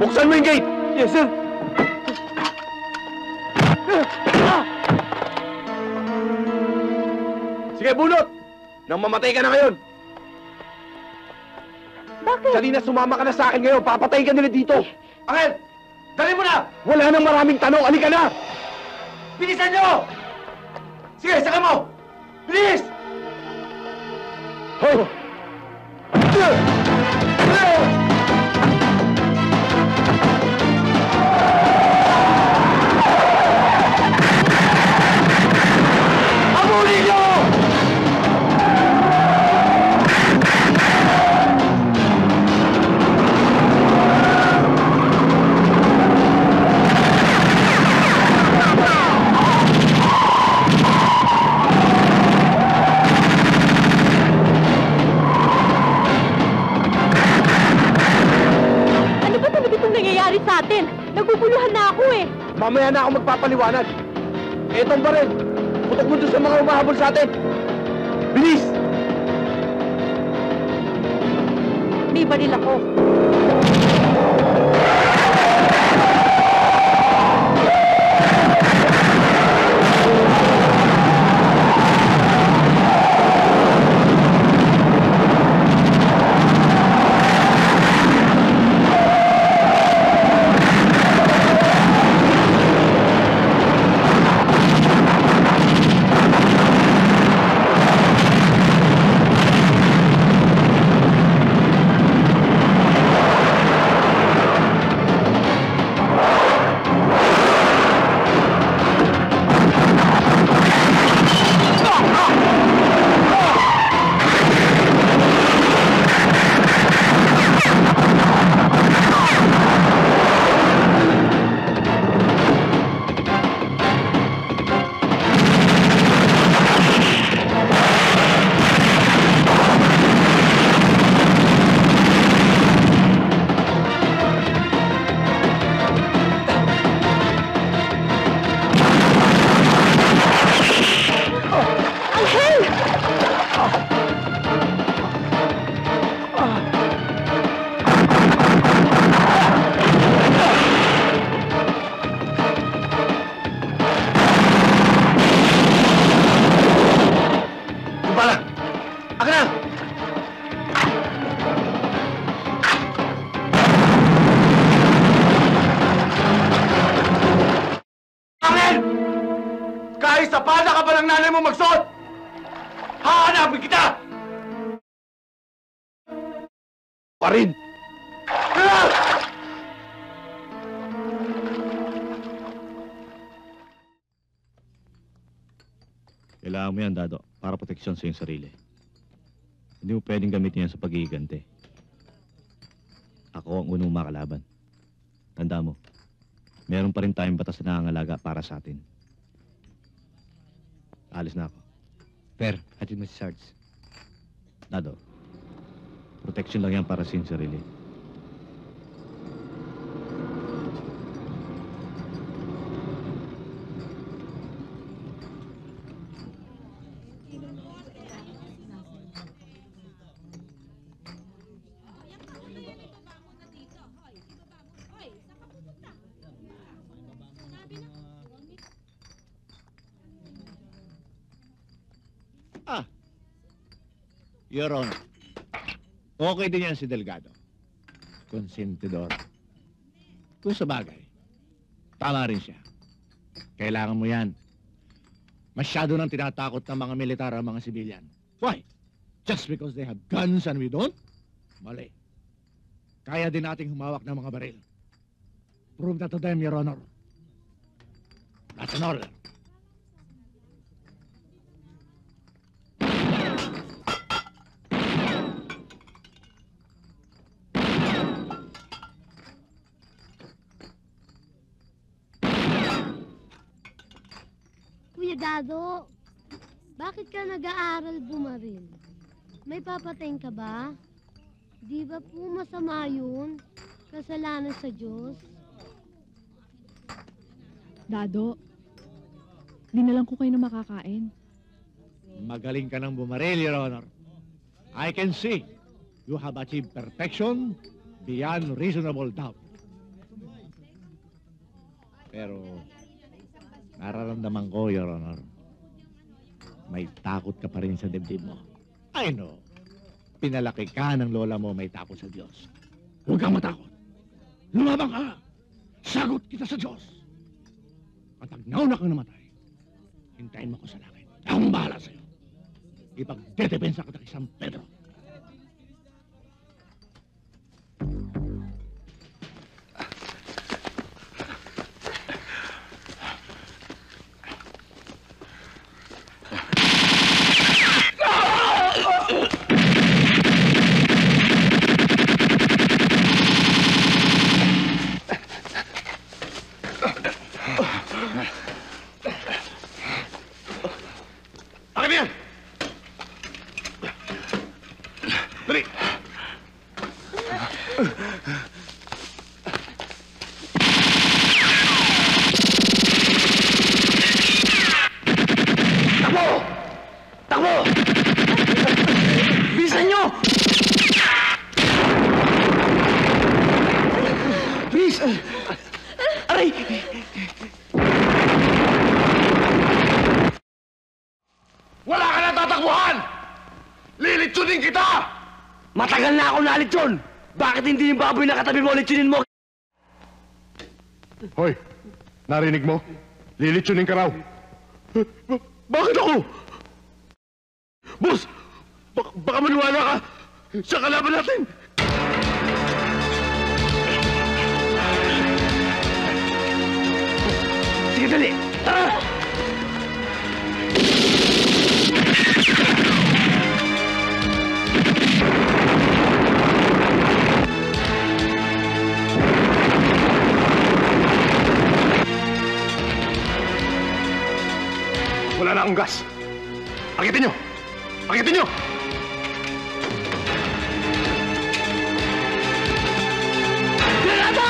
Buksan mo yung gate! Yes, sir! Sige, bunot! Nang mamatay ka na ngayon! Bakit? Kanina sumama ka na sa akin ngayon, papatayin ka nila dito! Angel! Dali mo na! Wala nang maraming tanong, alika na! Bilisan nyo! Sige, saka mo! Bilis! Hoy! Habulin nyo! Ano ba talaga itong nangyayari sa atin? Naguguluhan na ako eh. Mamaya na ako magpapaliwanag. Etong ba rin? Putok mo doon sa mga umahabol sa atin. Bilis! May baril ako. Kahit sa pada ka pa ng nanay mo magsuot! Hahanapin kita! Pa rin! Kailangan mo yan, Dado, para proteksyon sa iyong sarili. Hindi mo pwedeng gamitin yan sa pag-iigante. Ako ang unang makalaban. Tanda mo, meron pa rin tayong batas na nangangalaga para sa atin. Alis na ako. Per, hatid mo si Sarge. Dado, proteksyon lang yan para sa iyong sarili. Your Honor, okay din yan si Delgado. Konsentidor. Kung sa bagay, tama rin siya. Kailangan mo yan. Masyado nang tinatakot ng mga militar ang mga sibilyan. Why? Just because they have guns and we don't? Mali. Kaya din nating humawak ng mga baril. Prove that to them, Your Honor. That's an order. Kuya Dado, bakit ka nag-aaral bumaril? May papatayin ka ba? Di ba po masama yun? Kasalanan sa Diyos? Dado, dinalang ko kayo na makakain. Magaling ka ng bumaril, Your Honor. I can see you have achieved perfection beyond reasonable doubt. Pero nararamdaman ko, Your Honor, may takot ka pa rin sa dibdib mo. I know. Pinalaki ka ng lola mo may takot sa Diyos. Huwag kang matakot. Lumabang ka. Sagot kita sa Diyos. At pag nauna kang namatay, hintayin mo ko sa langit. Akong bahala sa'yo. Ipagdedepensa kita kay San Pedro. Akin yan! Dali! Takbo! Takbo! Bilisan nyo! Bilis! Aray! Wala ka na tatakbuhan! Lilitsunin kita! Matagal na ako nalitsun! Bakit hindi yung baboy na katabi mo litsunin mo? Hoy, narinig mo? Lilitsunin ka raw. Bakit ako? Boss! Baka maniwala ka! Siya kalaban natin! Sige, dali! Tara! Wala na akong gas. Akitin nyo! Akitin nyo! Granada!